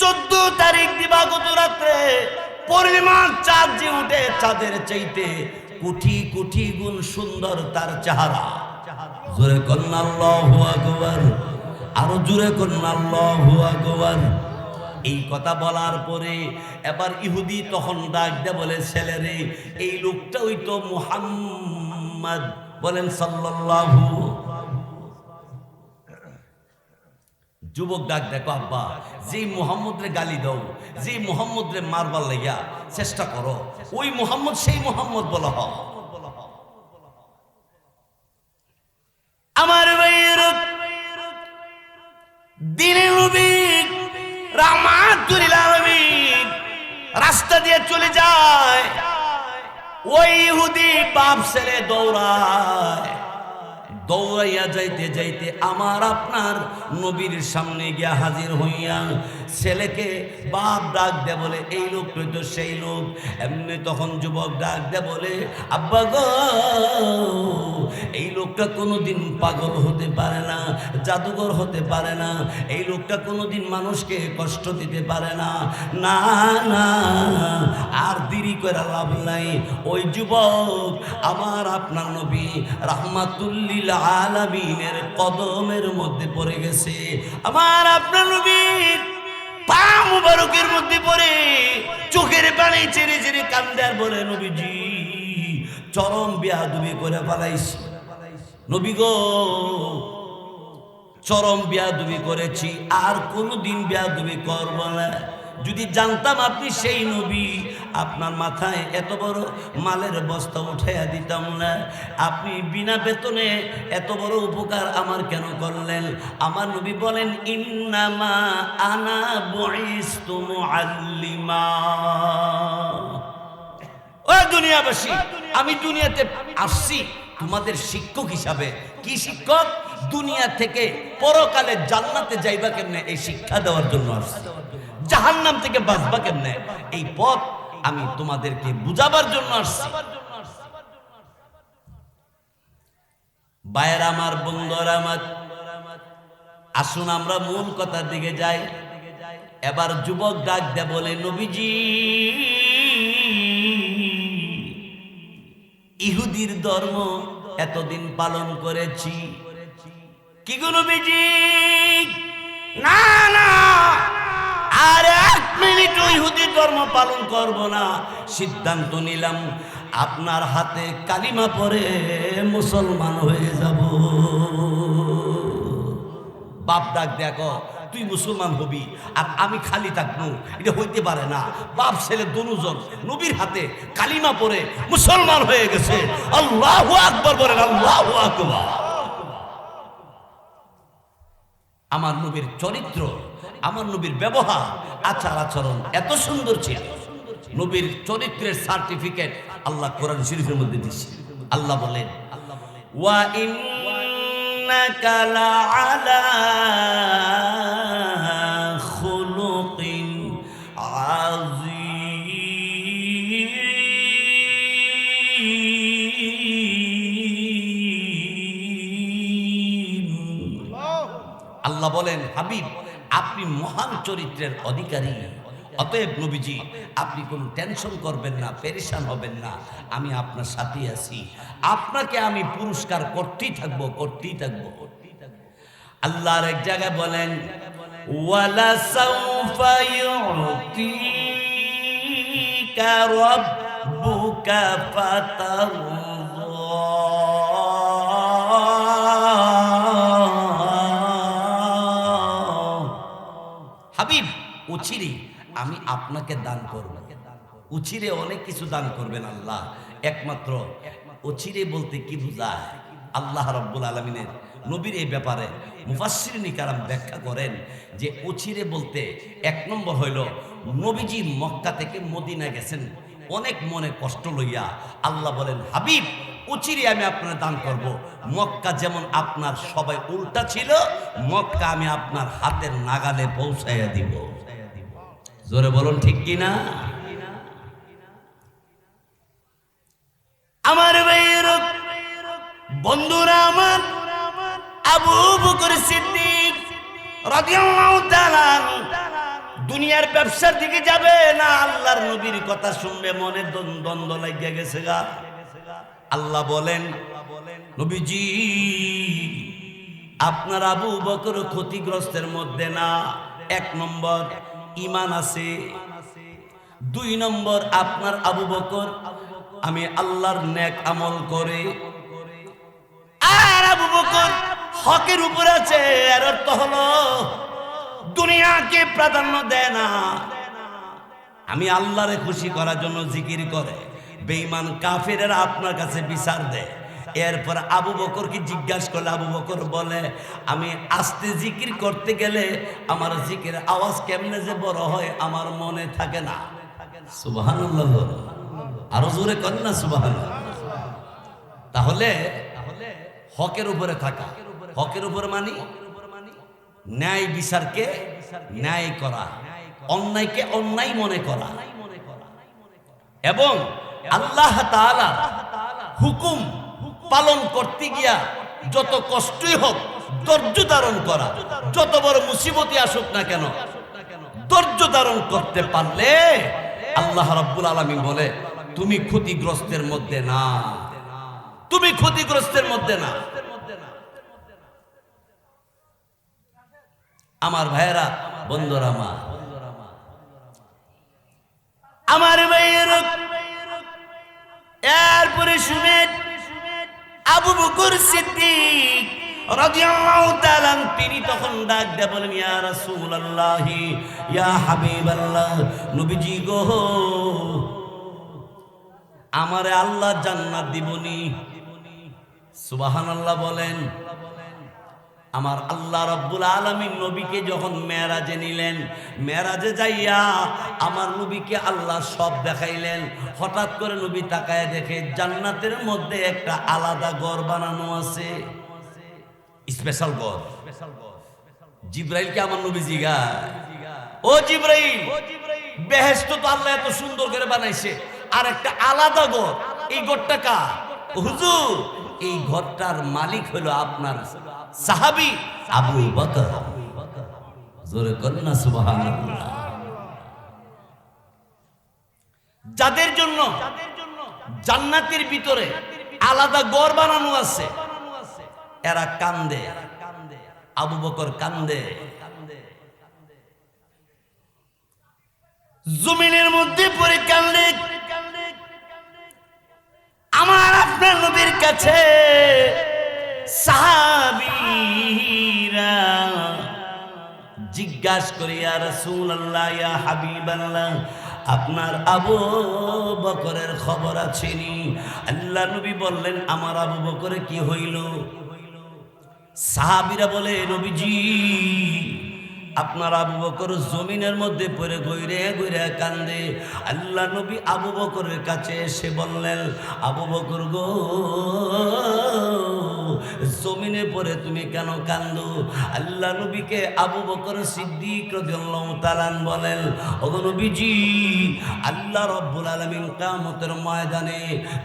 14 তারিখ দিবাগত রাত্রে পূর্ণিমার চাঁদ যে উঠে চাঁদের চাইতে কোটি কোটি গুণ সুন্দর তার চেহারা। জোরে কন্না আল্লাহু আকবার, আরো জোরে কন্না আল্লাহু আকবার। এই কথা বলার পরে এবার ইহুদি তখন ডাক দে বলে, ছেলেরে এই লোকটা ওই তো মুহাম্মদ, বলেন সাল্লাল্লাহু। যুবক ডাক দেখো, আব্বা যে মুহাম্মদ রে গালি দাও, যে মুহাম্মদ রে মারবার লাগিয়া চেষ্টা করো, ওই মুহাম্মদ সেই মুহাম্মদ বলা হয়। আমার ভাইয়ের দিনের নবী রাহমাতুল লিল আলামিন রাস্তা দিয়ে চলে যায়, ওই ইহুদি বাপ ছেলে দৌড়ায়। দৌড়াইয়া যাইতে যাইতে আমার আপনার নবীর সামনে গিয়া হাজির হইয়া ছেলেকে বাপ ডাক দে বলে, এই লোক তো সেই লোক। এমনি তখন যুবক ডাক দে বলে, আব্বা গো এই লোকটা কোনোদিন পাগল হতে পারে না, জাদুঘর হতে পারে না, এই লোকটা কোনোদিন মানুষকে কষ্ট দিতে পারে না। না না, আর দেরি করে লাভ নাই। ওই যুবক আমার আপনার নবী রাহমাতুল লিল আলামিনের কদমের মধ্যে পড়ে গেছে। আমার আপনার নবীর পা মুবারকের মধ্যে পড়ে চোখের পানি ছেড়ে ছেড়ে কান্দে আর বলে, নবীজি চরম বেয়াদবি করে ফেলাইছি, নবী গো চরম বেয়াদবি করেছি, আর কোনোদিন বেয়াদবি করব না। যদি জানতাম আপনি সেই নবী, আপনার মাথায় এত বড় মালের বস্তা উঠাইয়া দিতাম না। আপনি বিনা বেতনে এত বড় উপকার আমার কেন করলেন? আমার নবী বলেন, ইন্নামা আনা বুইস্তু মুআল্লিমা। ও দুনিয়াবাসী, আমি দুনিয়াতে আসছি তোমাদের শিক্ষক হিসাবে। কি শিক্ষক? দুনিয়া থেকে পরকালে জান্নাতে যাইবা কেমনে এই শিক্ষা দেওয়ার জন্য আসছি। জাহান্নাম থেকে বাঁচবা কেমনে এই পথ আমি তোমাদেরকে বুঝাবার জন্য আসছি। ভাইয়েরা আমার, বন্ধুরা আমার, আসুন আমরা মূল কথার দিকে যাই। এবার যুবক ডাক দে বলে, নবীজি ইহুদির ধর্ম এতদিন পালন করেছি। কি গো নবীজি? না না, আর 1 মিনিট ইহুদির ধর্ম পালন করব না। সিদ্ধান্ত নিলাম আপনার হাতে কালিমা পড়ে মুসলমান হয়ে যাব। বাপ ডাক দেখো, তুই মুসলমান হবি আর আমি খালি থাকবো, এটা হইতে পারে না। বাপ ছেলে দুজন নবীর হাতে কালিমা পড়ে মুসলমান হয়ে গেছে। আল্লাহু আকবার বলেন, আল্লাহু আকবার। আমার নবীর চরিত্র, আমার নবীর ব্যবহার, আচার আচরণ এত সুন্দর ছিল। নবীর চরিত্রের সার্টিফিকেট আল্লাহ কোরআন শরীফের মধ্যে দিয়েছে। আল্লাহ বলেন, ওয়া ইন্নাকা লাআলা খুলুকিন আযীম। আল্লাহ বলেন, হাবিব আপনি মহান চরিত্রের অধিকারী। অতএব নবীজি আপনি কোনো টেনশন করবেন না, পেরেশান হবেন না, আমি আপনার সাথে আছি। আপনাকে আমি পুরস্কার করতেই থাকবো, করতেই থাকবো। আল্লাহর এক জায়গায় বলেন, ওয়ালা সাউফা ইউতিকা রাব্বুকা ফাতারদা। হাবিব উচিরে আমি আপনাকে দান করব। উচিরে অনেক কিছু দান করবেন আল্লাহ। একমাত্র উচিরে বলতে কি বোঝায়? আল্লাহ রাব্বুল আলামিনের নবীর এই ব্যাপারে মুফাসসিরিন কিরাম ব্যাখ্যা করেন যে উচিরে বলতে 1 নম্বর হইল, নবীজি মক্কা থেকে মদিনা গেছেন অনেক মনে কষ্ট লইয়া। আল্লাহ বলেন, হাবিব উচিরে আমি আপনার দান করব। মক্কা যেমন আপনার সবাই উল্টা ছিল, মক্কা আমি আপনার হাতের নাগালে পৌঁছাইয়া দিব। জোরে বলুন ঠিক কিনা? আমার ভাইয়ের বন্ধুরা আমার, আবু বকর সিদ্দিক রাদিয়াল্লাহু তাআলা দুনিয়া দুনিয়ার ব্যবসার দিকে যাবে না আল্লাহর নবীর কথা শুনবে, মনে দ্বন্দ্ব লাগিয়া গেছে গা। আল্লাহ বলেন, নবীজি আপনার আবু বকর ক্ষতিগ্রস্তের মধ্যে না। 1 নম্বর ঈমান আছে, 2 নম্বর আপনার আবু বকর আমি আল্লাহর নেক আমল করে, আর আবু বকর হকের উপর আছে। এর অর্থ হলো দুনিয়াকে প্রাধান্য দেয় না, আমি আল্লাহরে খুশি করার জন্য জিকির করে। বেঈমান কাফেরেরা আপনার কাছে বিচার দেয়। এরপর আবু বকরকে জিজ্ঞাসা করলে আবু বকর বলে, আমি আস্তে জিকির করতে গেলে আমার জিকির আওয়াজ কেমনে যে বড় হয় আমার মনে থাকে না। সুবহানাল্লাহ, আরো জোরে করেন না সুবহানাল্লাহ। তাহলে হকের উপরে থাকা, হকের উপরে মানি ন্যায় বিচারকে ন্যায় করা, অন্যায়কে অন্যায় মনে করা, এবং আল্লাহ তাআলা হুকুম পালন করতে গিয়া যত কষ্টই হোক ধৈর্য ধারণ করা। যত বড় মুসিবতই আসুক না কেন ধৈর্য ধারণ করতে পারলে আল্লাহ রাব্বুল আলামিন বলে তুমি ক্ষতিগ্রস্তের মধ্যে না, তুমি ক্ষতিগ্রস্তের মধ্যে না। আমার ভাইয়েরা, বন্ধুরা, আমার ভাইয়েরা, এরপরে শুনেন আবু বকর সিদ্দিক রাদিয়াল্লাহু তাআলা তিনি তখন ডাক দিয়ে বলেন, ইয়া রাসূলুল্লাহ, ইয়া হাবিবাল্লাহ, নবীজি গো আমারে আল্লাহ জান্নাত দিবনি। সুবহানাল্লাহ বলেন। আমার আল্লাহ রাব্বুল আলামিন নবীকে যখন মেরাজে নিলেন, মেরাজে যাইয়া আমার নবীকে আল্লাহ সব দেখাইলেন। হঠাৎ করে নবী তাকায় দেখে জান্নাতের মধ্যে একটা আলাদা ঘর বানানো আছে, স্পেশাল ঘর। জিবরাইলকে আমার নবী জিগায়, ও জিবরাইল, বেহেশত তো আল্লাহ এত সুন্দর করে বানাইছে, আর একটা আলাদা ঘর, এই ঘরটা কার? হুজুর এই ঘরটার মালিক হলো আপনার সাহাবী আবু বকর। জোরে করেন না সুবহানাল্লাহ। যাদের জন্য জান্নাতের ভিতরে আলাদা ঘর বানানো আছে এরা কান্দে, আবু বকর কান্দে। জমিনের মধ্যে পড়ে কান্দে। আমার আপনার নবীর কাছে সাহাবীরা জিজ্ঞাসা করে, ইয়া রাসূলুল্লাহ, ইয়া হাবিবাল্লাহ, আপনার আবু বকরের খবর আছে নি? আল্লাহ নবী বললেন, আমার আবু বকরে কি হইল? সাহাবীরা বলে, নবীজি আপনার আবু বকর জমিনের মধ্যে পড়ে গইরে গইরে কান্দে। আল্লাহ নবী আবু বকরের কাছে এসে বললেন, আবু বকর গো জমিনে পড়ে তুমি কেন কান্দো? আল্লাহ নবীকে আবু বকর সিদ্দিক রাদিয়াল্লাহু তাআলা বলেন, ওগো নবীজি, আল্লাহ রাব্বুল আলামিন কিয়ামতের ময়দানে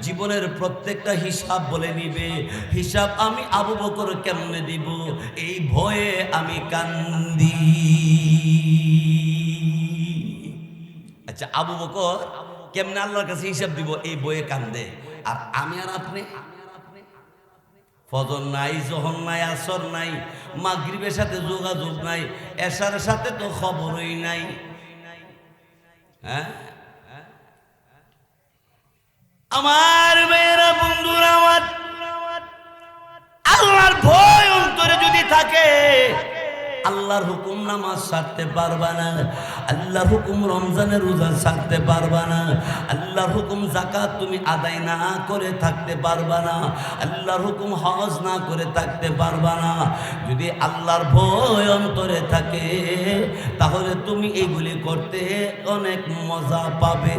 জীবনের প্রত্যেকটা হিসাব বলে নিবে। হিসাব আমি আবু বকর কেমনে দিব, এই ভয়ে আমি কান্দি। আচ্ছা, আবু বকর কেমনে আল্লাহর কাছে হিসাব দিব, এই বয়ে কান্দে। আর আমি আর আপনি ফজর নাই, জোহর নাই, আসর নাই, মাগরিবের সাথে যোগাযোগ নাই, এশার সাথে তো খবরই নাই। হ্যাঁ, আমার মেয়েরা, বন্ধুরা আমার, আল্লাহর ভয় অন্তরে যদি থাকে আল্লাহর হুকুম নামাজ ছাড়তে পারবা না, আল্লাহর হুকুম রমজানের রোজা ছাড়তে পারবা না, আল্লাহর হুকুম যাকাত তুমি আদায় না করে থাকতে পারবা না, আল্লাহর হুকুম হজ না করে থাকতে পারবা না। যদি আল্লাহর ভয় অন্তরে থাকে তাহলে তুমি এইগুলি করতে অনেক মজা পাবে।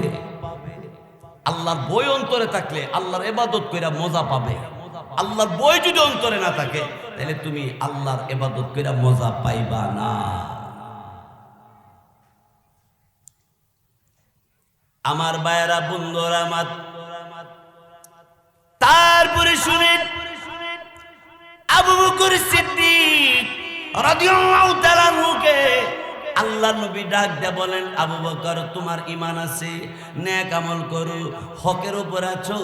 আল্লাহর ভয় অন্তরে থাকলে আল্লাহর ইবাদত কইরা মজা পাবে। আল্লাহর ভয় যদি অন্তরে না থাকে তাহলে তুমি আল্লাহর ইবাদত কইরা মজা পাইবা না। আমার ভাইয়েরা, বন্ধুরা আমার, তারপরে শুনেন আবু বকর সিদ্দিক রাদিয়াল্লাহু তাআলা আনহুকে আল্লাহ নবী ডাক দিয়ে বলেন, আবু বকর তোমার ঈমান আছে, নেক আমল করো, হকের উপর আছো।